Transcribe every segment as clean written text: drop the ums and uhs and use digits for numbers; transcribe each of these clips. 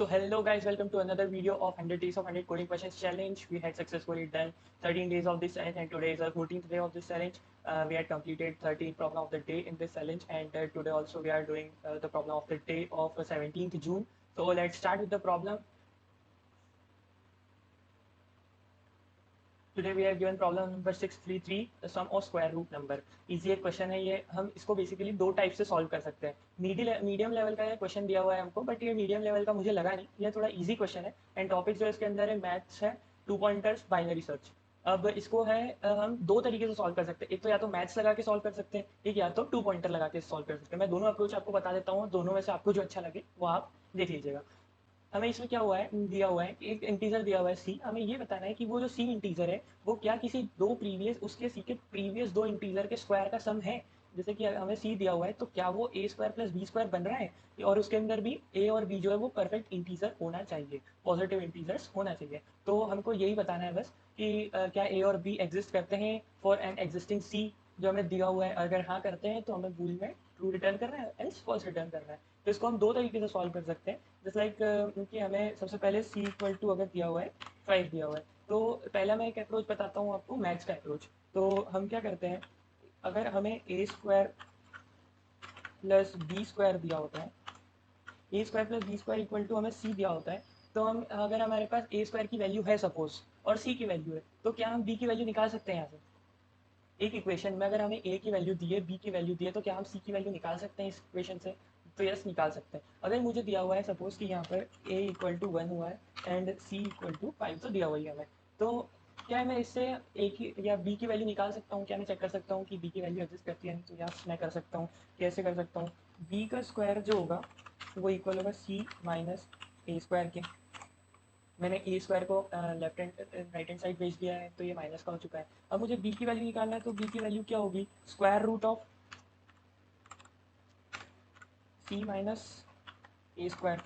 So hello guys, welcome to another video of 100 days of 100 coding questions challenge. We had successfully done 13 days of this challenge and today is our 14th day of this challenge. We had completed 13 problem of the day in this challenge and today also we are doing the problem of the day of 17th June. So let's start with the problem. Today we have given problem number 633, the sum of square root number. Easy एक question है ये. हम इसको basically दो type से solve कर सकते हैं. मीडियम लेवल का क्वेश्चन दिया हुआ है हमको, बट ये मीडियम लेवल का मुझे लगा नहीं. ये थोड़ा इजी क्वेश्चन है एंड टॉपिक जो इसके अंदर है मैथ्स है, 2 पॉइंटर्स, बाइनरी सर्च. अब इसको है हम दो तरीके से सॉल्व कर सकते हैं. एक तो या तो मैथ्स लगा के सॉल्व कर सकते हैं, एक या तो 2 पॉइंटर लगा के सॉल्व कर सकते हैं. मैं दोनों अप्रोच आपको बता देता हूँ, दोनों में से आपको जो अच्छा लगे वो आप देख लीजिएगा. हमें इसमें क्या हुआ है, दिया हुआ है एक इंटीजर दिया हुआ है सी. हमें ये बताना है कि वो जो सी इंटीजर है वो क्या किसी दो प्रीवियस उसके सी के प्रीवियस दो इंटीजर के स्क्वायर का सम है. जैसे कि हमें सी दिया हुआ है तो क्या वो ए स्क्वायर प्लस बी स्क्वायर बन रहा है, और उसके अंदर भी ए और बी जो है वो परफेक्ट इंटीजर होना चाहिए, पॉजिटिव इंटीजर्स होना चाहिए. तो हमको यही बताना है बस कि क्या ए और बी एग्जिस्ट करते हैं फॉर एन एग्जिस्टिंग सी जो हमें दिया हुआ है. अगर हाँ करते हैं तो हमें बूल में ट्रू रिटर्न करना है, एल्स फॉल्स रिटर्न करना है. तो इसको हम दो तरीके से सॉल्व कर सकते हैं. जस्ट लाइक कि हमें सबसे पहले सी इक्वल टू अगर दिया हुआ है 5 दिया हुआ है, तो पहला मैं एक अप्रोच बताता हूँ आपको, मैथ्स का अप्रोच. तो हम क्या करते हैं, अगर हमें A square plus B square दिया होता है, A square plus B square equal to हमें सी दिया होता है, तो हम अगर हमारे पास ए स्क्वायर की वैल्यू है सपोज और सी की वैल्यू है, तो क्या हम बी की वैल्यू निकाल सकते हैं यहाँ से. एक इक्वेशन में अगर हमें ए की वैल्यू दी है, बी की वैल्यू दी है, तो क्या हम सी की वैल्यू निकाल सकते हैं इस इक्वेशन से. तो यस, निकाल सकते हैं. अगर मुझे दिया हुआ है सपोज कि यहाँ पर ए इक्वल टू 1 हुआ है एंड सी इक्वल टू 5 तो दिया हुआ है हमें, तो क्या मैं इससे ए की या बी की वैल्यू निकाल सकता हूँ. क्या मैं चेक कर सकता हूँ कि बी की वैल्यू एग्जिस्ट करती है. तो यस, मैं कर सकता हूँ. कैसे कर सकता हूँ, बी का स्क्वायर जो होगा वो इक्वल होगा सी माइनस ए स्क्वायर के. मैंने ए स्क्वायर को left hand right hand side भेज दिया है, तो ये माइनस का हो चुका है. अब मुझे बी की वैल्यू निकालना है, तो बी की वैल्यू क्या होगी, square root of C minus A square.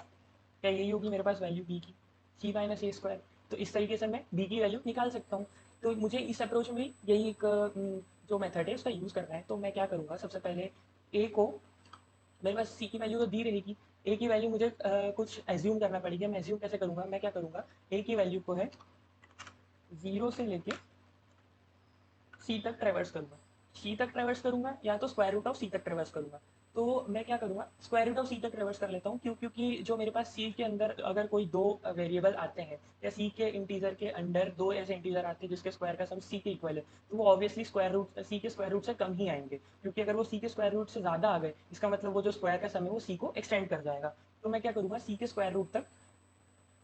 क्या यही होगी मेरे पास वैल्यू बी की, सी माइनस ए स्क्वायर. तो इस तरीके से मैं बी की वैल्यू निकाल सकता हूँ. तो मुझे इस अप्रोच में यही एक जो मेथड है उसका यूज़ करना है. तो मैं क्या करूँगा, सबसे पहले ए को, मेरे पास सी की वैल्यू तो दी रहेगी, ए की वैल्यू मुझे कुछ एज्यूम करना पड़ेगी. मैं एज्यूम कैसे करूँगा, मैं क्या करूँगा, ए की वैल्यू को है 0 से लेके सी तक ट्रेवर्स करूँगा. सी तक ट्रेवर्स करूँगा या तो स्क्वायर रूट ऑफ सी तक ट्रेवर्स करूँगा. तो मैं क्या करूँगा, स्क्वायर रूट ऑफ सी तक ट्रेवर्स कर लेता हूँ. क्योंकि जो मेरे पास सी के अंदर अगर कोई दो वेरिएबल आते हैं या सी के इंटीजर के अंदर दो ऐसे इंटीजर आते हैं जिसके स्क्वायर का सम सी के इक्वल है, तो वो ऑब्वियसली स्क्वायर रूट सी के स्क्वायर रूट से कम ही आएंगे. क्योंकि अगर वो सी के स्क्वायर रूट से ज़्यादा आ गए, इसका मतलब वो जो स्क्वायर का सम है वो सी को एक्सटेंड कर जाएगा. तो मैं क्या करूँगा, सी के स्क्वायर रूट तक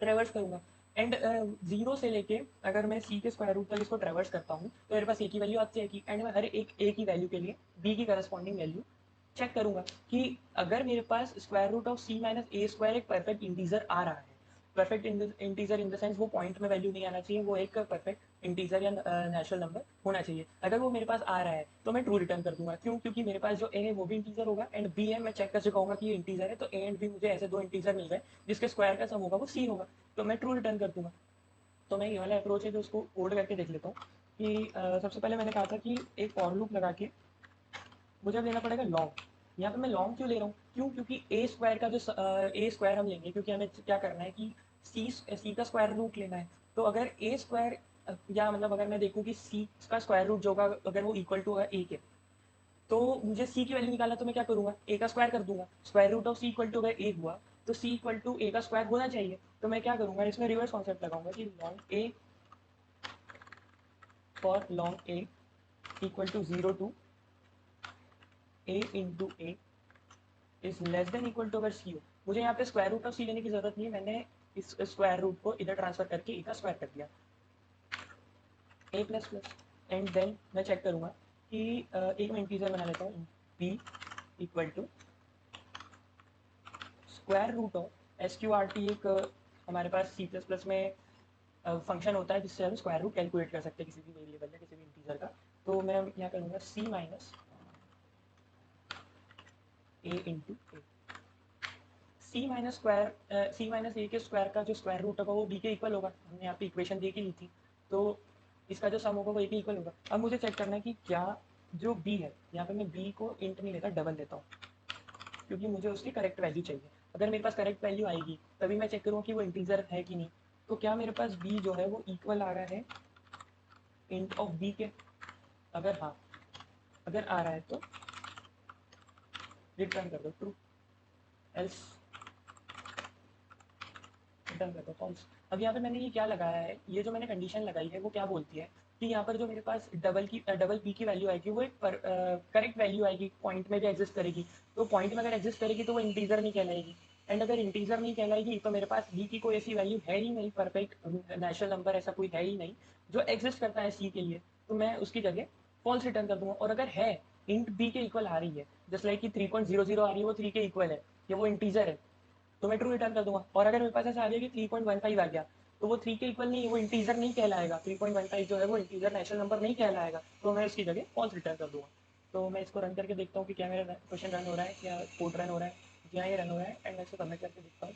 ट्रेवर्स करूँगा. एंड जीरो से लेके अगर मैं सी के स्क्वायर रूट तक इसको ट्रेवर्स करता हूँ तो मेरे पास ए की वैल्यू आती है. एंड मैं हर एक ए की वैल्यू के लिए बी की करस्पॉन्डिंग वैल्यू चेक करूँगा कि अगर मेरे पास square root of C minus A square एक परफेक्ट इंटीजर आ रहा है. Perfect integer in the sense वो पॉइंट में वैल्यू नहीं आना चाहिए, वो एक परफेक्ट इंटीजर या नेचुरल नंबर होना चाहिए. अगर वो मेरे पास आ रहा है तो मैं ट्रू रिटर्न कर दूंगा. क्यों, क्योंकि मेरे पास जो ए है वो भी इंटीजर होगा एंड बी है, मैं चेक कर चुका हूँ कि ये इंटीजर है. तो ए एंड बी मुझे ऐसे दो इंटीजर मिल गए जिसके स्क्वायर का सम होगा वो सी होगा, तो मैं ट्रू रिटर्न कर दूंगा. तो मैं ये वाला अप्रोच है जो उसको कोड करके देख लेता हूँ कि सबसे पहले मैंने कहा था कि एक फॉर लूप लगा के मुझे अब लेना पड़ेगा लॉन्ग. यहाँ पे मैं लॉन्ग क्यों ले रहा हूँ, क्यों, क्योंकि ए स्क्वायर का जो ए स्क्वायर हम लेंगे, क्योंकि हमें क्या करना है कि सी का स्क्वायर रूट लेना है. तो अगर ए स्क्वायर या मतलब अगर मैं देखूँ कि सी का स्क्वायर रूट जो होगा अगर वो इक्वल टू है ए के, तो मुझे सी की वैल्यू निकालना, तो मैं क्या करूँगा, ए का स्क्वायर कर दूंगा. Square root of C equal to अगर ए हुआ तो सी इक्वल टू ए का स्क्वायर होना चाहिए. तो मैं क्या करूँगा, इसमें रिवर्स कॉन्सेप्ट लगाऊंगा कि long A for long A equal to 0 to A into A is less than equal to अगर सी हो. मुझे यहाँ पे स्क्वायर रूट ऑफ सी लेने की जरूरत नहीं है, मैंने इस स्क्वायर रूट को इधर ट्रांसफर करके ए का स्क्वायर कर दिया, A plus plus. And then मैं चेक करूँगा कि एक मैं इंटीजर बना लेता हूँ, B equal to square root of S Q R T. एक हमारे पास सी प्लस प्लस में फंक्शन होता है जिससे हम स्क्वायर रूट कैलकुलेट कर सकते हैं किसी भी वेरिएबल या किसी भी इंटीजर का. तो मैं यहाँ करूँगा सी माइनस ए इंटू ए. सी माइनस स्क्वायर सी माइनस ए के स्क्वायर का जो स्क्वायर रूट होगा वो बी के इक्वल होगा. हमने यहाँ पे इक्वेशन दे के ली थी, तो इसका जो सम होगा वो ए के इक्वल होगा. अब मुझे चेक करना है कि क्या जो बी है, यहाँ पे मैं बी को इंट नहीं लेता, डबल लेता हूँ, क्योंकि मुझे उसकी करेक्ट वैल्यू चाहिए. अगर मेरे पास करेक्ट वैल्यू आएगी तभी मैं चेक करूँ कि वो इंटीजर है कि नहीं। तो क्या मेरे पास बी जो है वो इक्वल आ रहा है इंट ऑफ बी के? अगर हाँ, अगर आ रहा है तो रिटर्न कर दो ट्रू, एल्स रिटर्न कर दो फॉल्स। अब यहाँ पे मैंने ये क्या लगाया है, ये जो मैंने कंडीशन लगाई है वो क्या बोलती है कि यहाँ पर जो मेरे पास डबल पी की वैल्यू आएगी वो एक करेक्ट वैल्यू आएगी, पॉइंट में भी एग्जिस्ट करेगी। तो पॉइंट में अगर एग्जिस्ट करेगी तो वो इंटीजर नहीं कहलाएगी, एंड अगर इंटीजर नहीं कहलाएगी तो मेरे पास बी की कोई ऐसी वैल्यू है ही नहीं, परफेक्ट नेचुरल नंबर ऐसा कोई है ही नहीं जो एग्जिस्ट करता है सी के लिए, तो मैं उसकी जगह फॉल्स रिटर्न कर दूंगा। और अगर है इंट बी के इक्वल आ रही है, जस्ट लाइक कि 3.00 आ रही है वो 3 के इक्वल है, या वो इंटीजर है, तो मैं ट्रू रिटर्न कर दूंगा। और अगर मेरे पास ऐसा आ गया कि 3.15 आ गया तो वो 3 के इक्वल नहीं, वो इंटीजर नहीं कहलाएगा, 3.15 जो है वो इंटीजर नेचुरल नंबर नहीं कहलाएगा, तो मैं इसकी जगह फॉल्स रिटर्न कर दूंगा। तो मैं इसको रन करके देखता हूँ कि क्या मेरा क्वेश्चन रन हो रहा है, क्या कोड रन हो रहा है। जी हाँ, ये रन हो रहा है, एंड मैं इसको सबमिट करके देखता हूँ।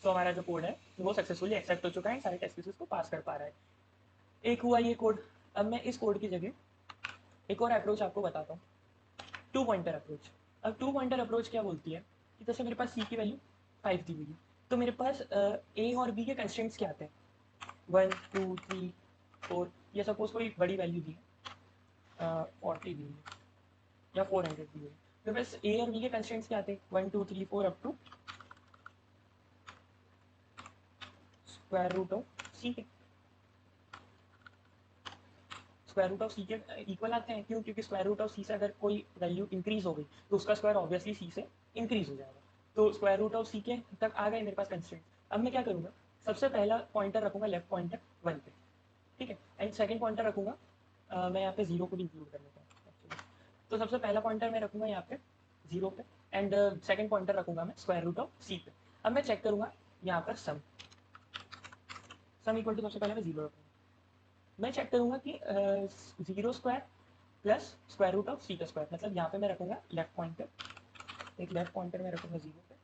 तो हमारा जो कोड है वो सक्सेसफुली एक्सेप्ट हो चुका है, सारे टेस्ट केसेस को पास कर पा रहा है। एक हुआ ये कोड। अब मैं इस कोड की जगह एक और अप्रोच आपको बताता हूँ, टू पॉइंटर अप्रोच। अब टू पॉइंटर अप्रोच क्या बोलती है कि जैसे मेरे पास सी की वैल्यू 5 दी हुई है, तो मेरे पास ए और बी के कंस्ट्रेंट्स क्या आते हैं, 1 2 3 4, या सपोज कोई बड़ी वैल्यू दी है 40 दी है या 400 दी है, मेरे पास ए और बी के कंस्ट्रेंट्स क्या आते हैं, 1 2 3 4 up to square root of c के। स्क्वायर रूट ऑफ सी के इक्वल आते हैं, क्यों? क्योंकि स्क्वायर रूट ऑफ सी से अगर कोई वैल्यू इंक्रीज हो गई तो उसका स्क्वायर ऑब्वियसली सी से इंक्रीज हो जाएगा। तो स्क्वायर रूट ऑफ सी के तक आ गए मेरे पास कंस्ट्रेंट। अब मैं क्या करूँगा, सबसे पहला पॉइंटर रखूंगा लेफ्ट पॉइंटर 1 पे, ठीक है, एंड सेकंड पॉइंटर रखूंगा मैं यहाँ पे जीरो को भी इंक्लूड कर लेता हूँ। तो सबसे पहला पॉइंटर मैं रखूंगा यहाँ पे जीरो पे, एंड सेकंड पॉइंटर रखूंगा मैं स्क्वायर रूट ऑफ सी पे। अब मैं चेक करूंगा यहाँ पर सम इक्वल टू, सबसे पहले मैं जीरो रखूंगा। मैं चेक करूंगा कि zero square plus square root of c का स्क्वायर, मतलब यहाँ पे मैं रखूंगा लेफ्ट पॉइंटर, एक लेफ्ट पॉइंटर में रखूंगा जीरो पे,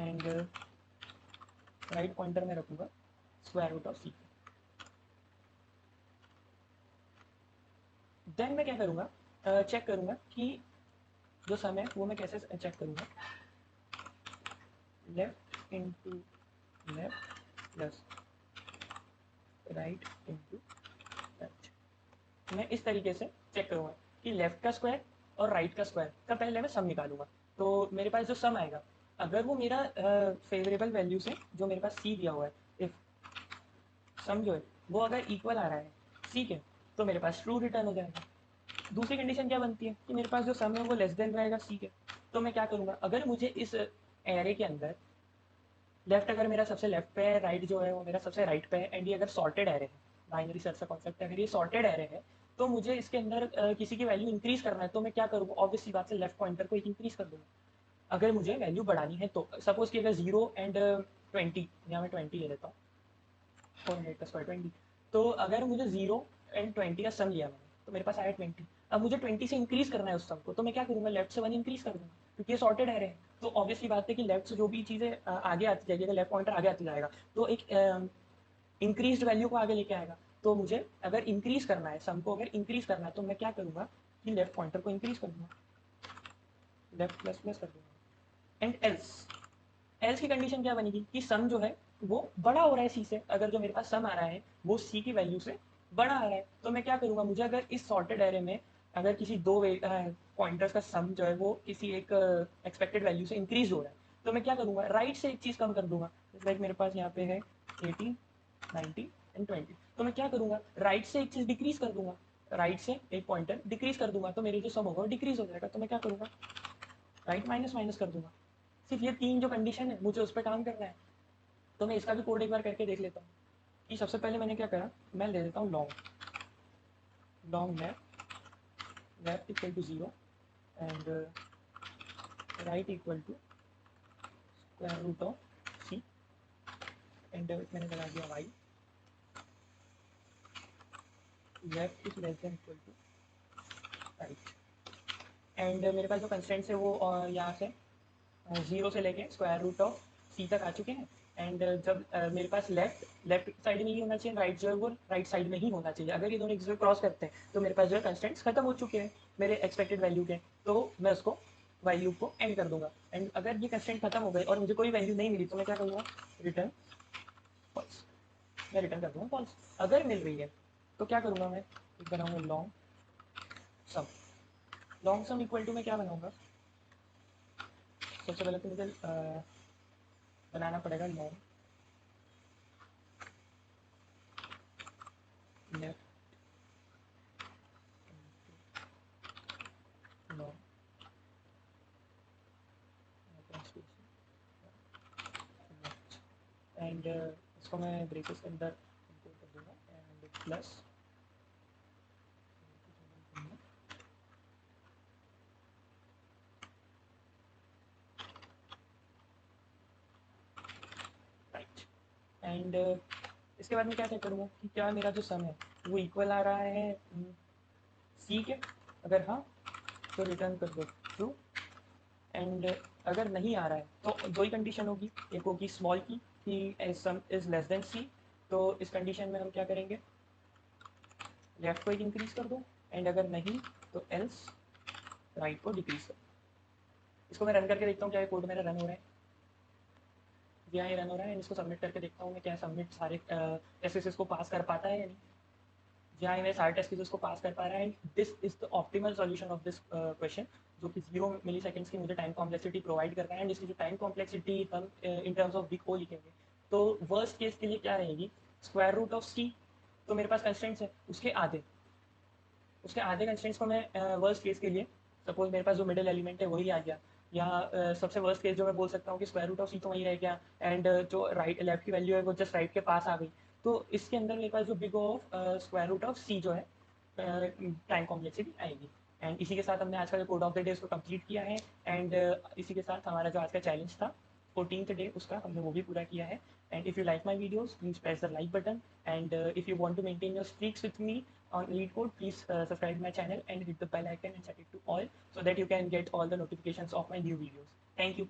एंड राइट पॉइंटर में रखूंगा स्क्वायर रूट ऑफ सी पे। देन मैं क्या करूँगा, चेक करूँगा कि जो सम है वो मैं कैसे चेक करूँगा, left into left plus right into right. मैं इस तरीके से चेक करूँगा कि लेफ्ट का स्क्वायर और राइट का स्क्वायर का पहले मैं सम निकालूंगा। तो मेरे पास जो सम आएगा, अगर वो मेरा फेवरेबल वैल्यू से, जो मेरे पास सी दिया हुआ है, इफ सम जो है वो अगर इक्वल आ रहा है सी के, तो मेरे पास ट्रू रिटर्न हो जाएगा। दूसरी कंडीशन क्या बनती है कि मेरे पास जो सम है वो लेस देन रहेगा सी के। तो मैं क्या करूँगा, अगर मुझे इस एरे के अंदर लेफ्ट अगर मेरा सबसे लेफ्ट पे है, राइट जो है वो मेरा सबसे राइट पे है, एंड ये अगर सॉर्टेड एरे है, बाइनरी सर्च का कॉन्सेप्ट है, अगर ये सॉर्टेड एरे है तो मुझे इसके अंदर किसी की वैल्यू इंक्रीज करना है, तो मैं क्या करूँगा, ऑब्वियस सी बात से लेफ्ट पॉइंटर को एक इंक्रीज कर दूंगा। अगर मुझे वैल्यू बढ़ानी है तो सपोज कि अगर 0 एंड 20, यहाँ मैं 20 ले लेता हूँ, 400 का स्क्वायर 20, तो अगर मुझे 0 एंड 20 का सम लिया मैंने तो मेरे पास आया 20। अब मुझे 20 से इंक्रीज करना है उस सम को, तो मैं क्या करूँगा, लेफ्ट से 1 इंक्रीज कर दूंगा, क्योंकि ये सॉर्टेड एरे है। तो ऑब्वियसली बात है कि लेफ्ट से जो भी चीज़ें आगे आती जाएगी, अगर लेफ्ट पॉइंटर आगे आती जाएगा तो एक इंक्रीज वैल्यू को आगे लेके आएगा। तो मुझे अगर इंक्रीज करना है, सम को अगर इंक्रीज करना है, तो मैं क्या करूँगा कि लेफ्ट पॉइंटर को इंक्रीज कर दूंगा, लेफ्ट प्लस प्लस कर दूंगा। एंड एल्स, एल्स की कंडीशन क्या बनेगी कि सम जो है वो बड़ा हो रहा है सी से, अगर जो मेरे पास सम आ रहा है वो सी की वैल्यू से बड़ा आ रहा है, तो मैं क्या करूँगा, मुझे अगर इस सॉर्टेड एरे में अगर किसी दो पॉइंटर्स का सम जो है वो किसी एक एक्सपेक्टेड वैल्यू से इंक्रीज हो रहा है, तो मैं क्या करूँगा, राइट से एक चीज़ कम कर दूंगा। लाइक मेरे पास यहाँ पे है 18 90 एंड 20, तो मैं क्या करूँगा, राइट से एक चीज़ डिक्रीज कर दूंगा, राइट से एक पॉइंटर डिक्रीज कर दूंगा, तो मेरे जो सम होगा वो डिक्रीज हो जाएगा। तो मैं क्या करूँगा, राइट माइनस माइनस कर दूंगा। सिर्फ ये तीन जो कंडीशन है मुझे उस पर काम करना है। तो मैं इसका भी कोड एक बार करके देख लेता हूँ कि सबसे पहले मैंने क्या करा, मैं ले लेता हूँ long left equal to 0 and right equal to square root of C, and मैंने लगा दिया while, left is less than equal to right, and मेरे पास जो कंस्टेंट्स है वो यहाँ से 0 से लेके स्क्वायर रूट ऑफ सी तक आ चुके हैं। एंड जब मेरे पास लेफ्ट साइड में ही होना चाहिए, राइट जो है वो राइट साइड में ही होना चाहिए। अगर ये दोनों एक दूसरे क्रॉस करते हैं तो मेरे पास जो है कंस्टेंट्स खत्म हो चुके हैं मेरे एक्सपेक्टेड वैल्यू के, तो मैं उसको वैल्यू को एंड कर दूंगा। एंड अगर ये कंस्टेंट खत्म हो गए और मुझे कोई वैल्यू नहीं मिली तो मैं क्या करूँगा, रिटर्न फॉल्स। मैं रिटर्न कर दूंगा फॉल्स। अगर मिल रही है तो क्या करूँगा, मैं एक बनाऊँगा long sum. Long sum equal to मैं क्या बनाऊँगा, सबसे पहले तो मुझे बनाना पड़ेगा लॉन्ग लेफ्ट लॉन्ग एंड इसको मैं ब्रेसेस के अंदर इंपोर्ट कर दूंगा एंड प्लस राइट। एंड इसके बाद मैं क्या चेक करूँगा कि क्या मेरा जो सम है वो इक्वल आ रहा है सी के। अगर हाँ तो रिटर्न कर दो ट्रू। एंड अगर नहीं आ रहा है तो दो ही कंडीशन होगी, एक होगी स्मॉल की कि सम इज लेस देन सी। तो इस कंडीशन में हम क्या करेंगे, लेफ्ट को एक इंक्रीज कर दो एंड अगर नहीं तो एल्स राइट को डिक्रीज कर दो। इसको मैं रन करके देखता हूँ क्या ये कोड मेरा रन हो रहा है। यहाँ ये रन हो रहा है, इसको सबमिट करके देखता हूँ मैं क्या सबमिट सारे टेस्ट को पास कर पाता है या नहीं। जहाँ मेरे सारे टेस्ट केसेस को पास कर पा रहा है। This is the optimal solution of this question, जो कि 0 मिली सेकेंड्स की मुझे टाइम कॉम्प्लेक्सिटी प्रोवाइड कर रहा है। एंड इसकी जो टाइम कॉम्प्लेक्सिटी हम in terms of big O लिखेंगे तो वर्स्ट केस के लिए क्या रहेगी, स्क्वायर रूट ऑफ सी। तो मेरे पास कंस्टेंट्स है उसके आधे कंस्टेंट्स को मैं वर्स्ट केस के लिए, सपोज मेरे पास जो मिडिल एलिमेंट है वही आ गया, या सबसे वर्स्ट केस जो मैं बोल सकता हूँ कि स्क्वायर रूट ऑफ सी तो वही रह गया एंड जो राइट लेफ्ट की वैल्यू है वो जस्ट राइट के पास आ गई। तो इसके अंदर मेरे पास जो big of square root of c जो है टाइम कॉम्प्लेक्सिटी आएगी। एंड इसी के साथ हमने आज का जो कोड ऑफ द डे उसको कंप्लीट किया है। एंड इसी के साथ हमारा जो आज का चैलेंज था 14th डे उसका हमने वो भी पूरा किया है। And if you like my videos, please press the like button. And if you want to maintain your streaks with me on Elite Code, please subscribe my channel and hit the bell icon and set it to all so that you can get all the notifications of my new videos. Thank you.